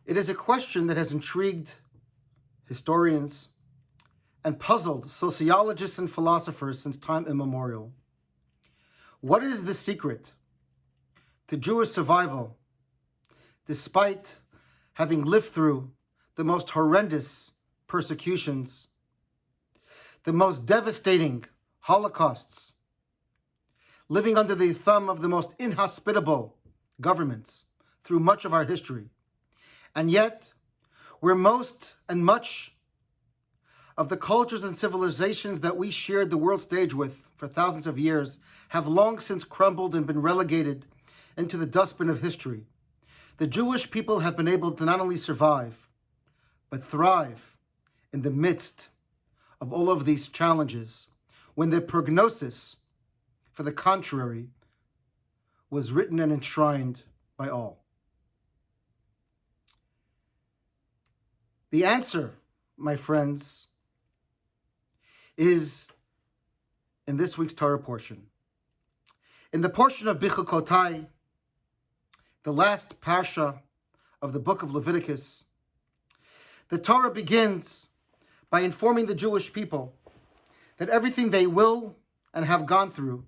It is a question that has intrigued historians and puzzled sociologists and philosophers since time immemorial. What is the secret to Jewish survival despite having lived through the most horrendous persecutions, the most devastating holocausts, living under the thumb of the most inhospitable governments through much of our history? And yet, where most and much of the cultures and civilizations that we shared the world stage with for thousands of years have long since crumbled and been relegated into the dustbin of history, the Jewish people have been able to not only survive, but thrive in the midst of all of these challenges, when the prognosis for the contrary was written and enshrined by all. The answer, my friends, is in this week's Torah portion. In the portion of Bechukotai, the last parsha of the book of Leviticus, the Torah begins by informing the Jewish people that everything they will and have gone through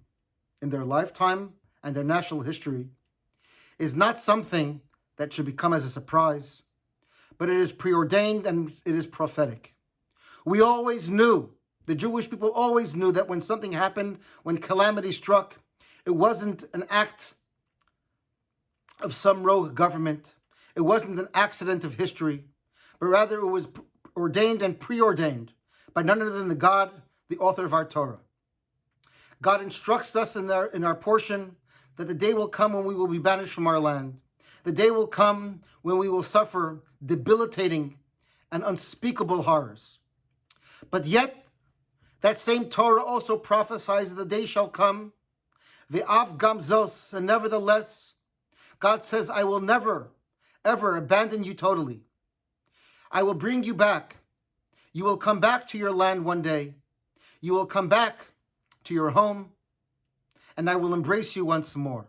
in their lifetime and their national history is not something that should become as a surprise, but it is preordained and it is prophetic. We always knew, the Jewish people always knew, that when something happened, when calamity struck, it wasn't an act of some rogue government. It wasn't an accident of history, but rather it was ordained and preordained by none other than the God, the author of our Torah. God instructs us in our portion that the day will come when we will be banished from our land. The day will come when we will suffer debilitating and unspeakable horrors. But yet, that same Torah also prophesies the day shall come, ve'af gamzos, and nevertheless, God says, I will never, ever abandon you totally. I will bring you back. You will come back to your land one day. You will come back to your home, and I will embrace you once more.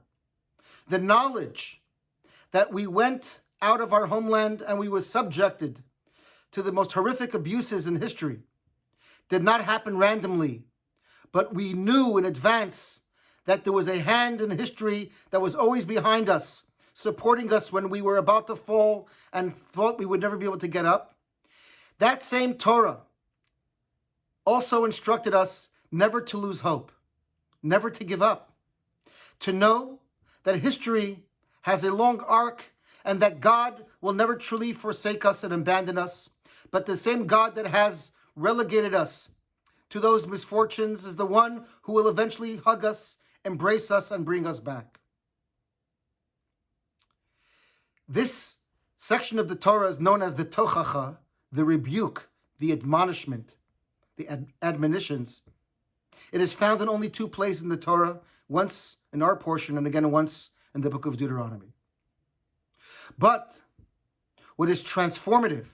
The knowledge that we went out of our homeland and we were subjected to the most horrific abuses in history did not happen randomly, but we knew in advance that there was a hand in history that was always behind us, supporting us when we were about to fall and thought we would never be able to get up. That same Torah also instructed us never to lose hope, never to give up, to know that history has a long arc and that God will never truly forsake us and abandon us, but the same God that has relegated us to those misfortunes is the one who will eventually hug us, embrace us, and bring us back. This section of the Torah is known as the tochacha, the rebuke, the admonishment, the admonitions. It is found in only two places in the Torah, once in our portion and again once in the book of Deuteronomy. But what is transformative,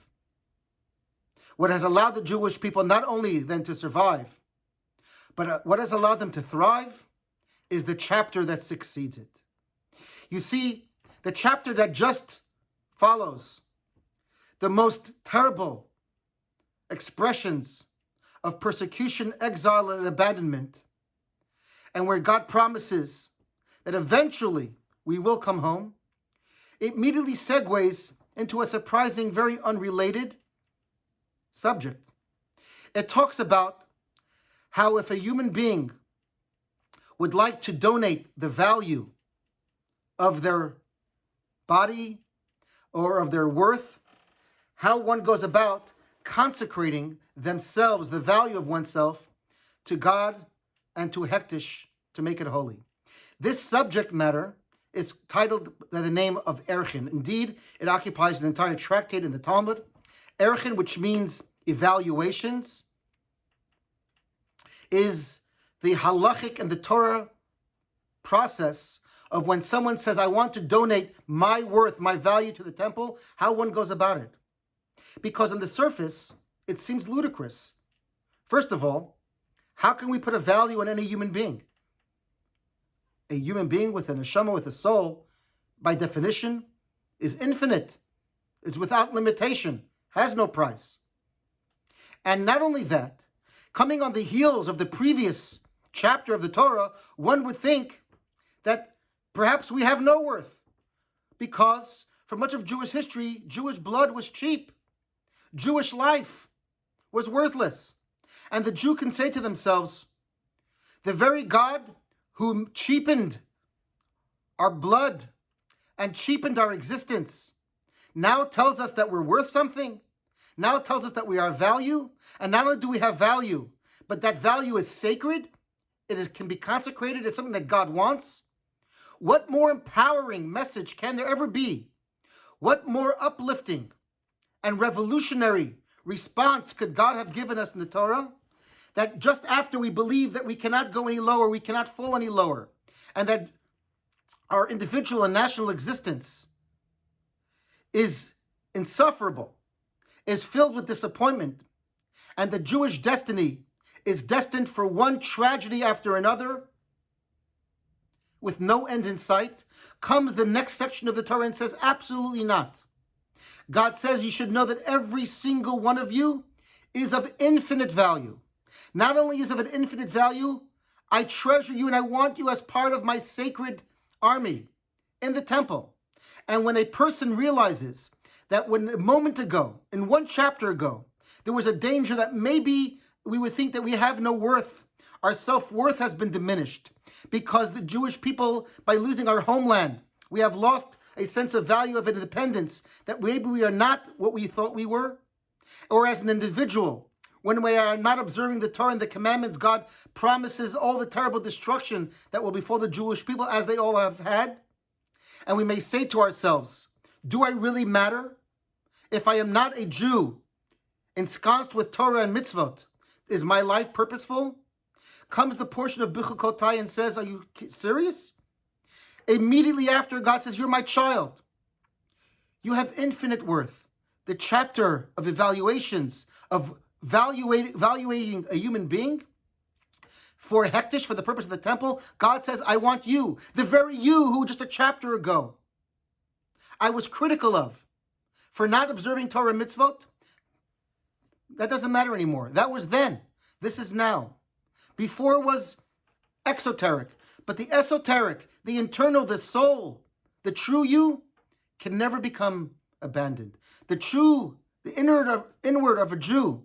what has allowed the Jewish people not only then to survive, but what has allowed them to thrive, is the chapter that succeeds it. You see, the chapter that just follows the most terrible expressions of persecution, exile, and abandonment, and where God promises that eventually we will come home, it immediately segues into a surprising, very unrelated subject. It talks about how if a human being would like to donate the value of their body or of their worth, how one goes about consecrating themselves, the value of oneself, to God and to Hektish, to make it holy. This subject matter is titled by the name of Erchin. Indeed, it occupies an entire tractate in the Talmud. Erchin, which means evaluations, is the halachic and the Torah process of when someone says, I want to donate my worth, my value to the temple, how one goes about it. Because on the surface, it seems ludicrous. First of all, how can we put a value on any human being? A human being with a neshama, with a soul, by definition, is infinite. is without limitation, has no price. And not only that, coming on the heels of the previous chapter of the Torah, one would think that perhaps we have no worth, because for much of Jewish history, Jewish blood was cheap. Jewish life was worthless. And the Jew can say to themselves, the very God who cheapened our blood and cheapened our existence now tells us that we're worth something, now tells us that we are of value, and not only do we have value, but that value is sacred, can be consecrated, it's something that God wants. What more empowering message can there ever be? What more uplifting and revolutionary response could God have given us in the Torah? That just after we believe that we cannot go any lower, we cannot fall any lower, and that our individual and national existence is insufferable, is filled with disappointment, and the Jewish destiny is destined for one tragedy after another, with no end in sight, comes the next section of the Torah and says, absolutely not. God says you should know that every single one of you is of infinite value. Not only is of an infinite value, I treasure you and I want you as part of my sacred army in the temple. And when a person realizes that when a moment ago, in one chapter ago, there was a danger that maybe we would think that we have no worth, our self-worth has been diminished because the Jewish people, by losing our homeland, we have lost a sense of value of independence, that maybe we are not what we thought we were. Or as an individual, when we are not observing the Torah and the commandments, God promises all the terrible destruction that will befall the Jewish people as they all have had. And we may say to ourselves, do I really matter? If I am not a Jew, ensconced with Torah and mitzvot, is my life purposeful? Comes the portion of Bechukotai and says, are you serious? Immediately after, God says, you're my child. You have infinite worth. The chapter of evaluations, of evaluating a human being for hektish, for the purpose of the temple, God says, I want you. The very you who just a chapter ago I was critical of for not observing Torah mitzvot. That doesn't matter anymore. That was then. This is now. Before was exoteric. But the esoteric, the internal, the soul, the true you can never become abandoned. The inward of a Jew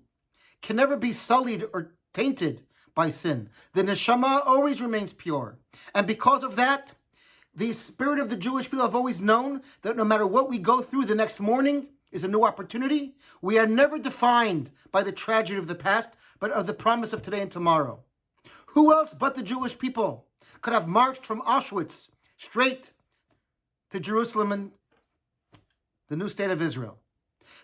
can never be sullied or tainted by sin. The neshama always remains pure. And because of that, the spirit of the Jewish people have always known that no matter what we go through, the next morning is a new opportunity. We are never defined by the tragedy of the past, but of the promise of today and tomorrow. Who else but the Jewish people could have marched from Auschwitz straight to Jerusalem and the new state of Israel?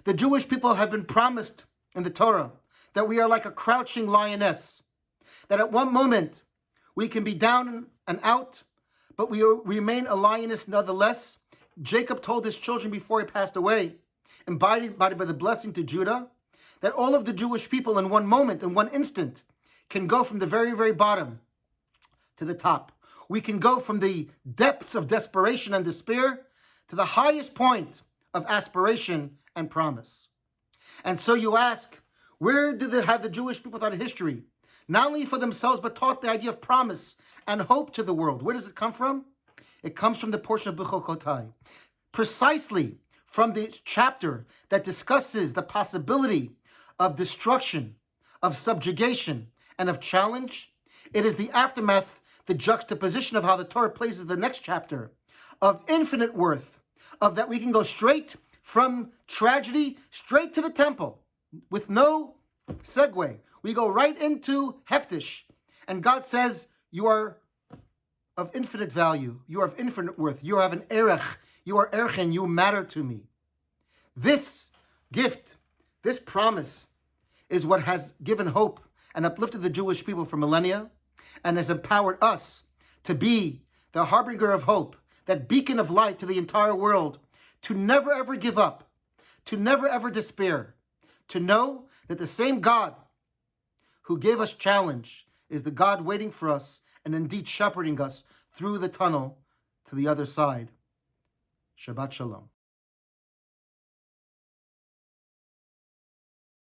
The Jewish people have been promised in the Torah that we are like a crouching lioness, that at one moment we can be down and out, but we remain a lioness nonetheless. Jacob told his children before he passed away, embodied by the blessing to Judah, that all of the Jewish people in one moment, in one instant, can go from the very, very bottom to the top. We can go from the depths of desperation and despair to the highest point of aspiration and promise. And so you ask, where did they have the Jewish people thought of history? Not only for themselves, but taught the idea of promise and hope to the world. Where does it come from? It comes from the portion of Bechukotai. Precisely from the chapter that discusses the possibility of destruction, of subjugation, and of challenge. It is the aftermath, the juxtaposition of how the Torah places the next chapter of infinite worth, of that we can go straight from tragedy, straight to the temple, with no segue. We go right into hektish. And God says, you are of infinite value. You are of infinite worth. You have an erech. You are erchen. You matter to me. This gift, this promise, is what has given hope and uplifted the Jewish people for millennia, and has empowered us to be the harbinger of hope, that beacon of light to the entire world, to never ever give up, to never ever despair, to know that the same God who gave us challenge is the God waiting for us and indeed shepherding us through the tunnel to the other side. Shabbat Shalom.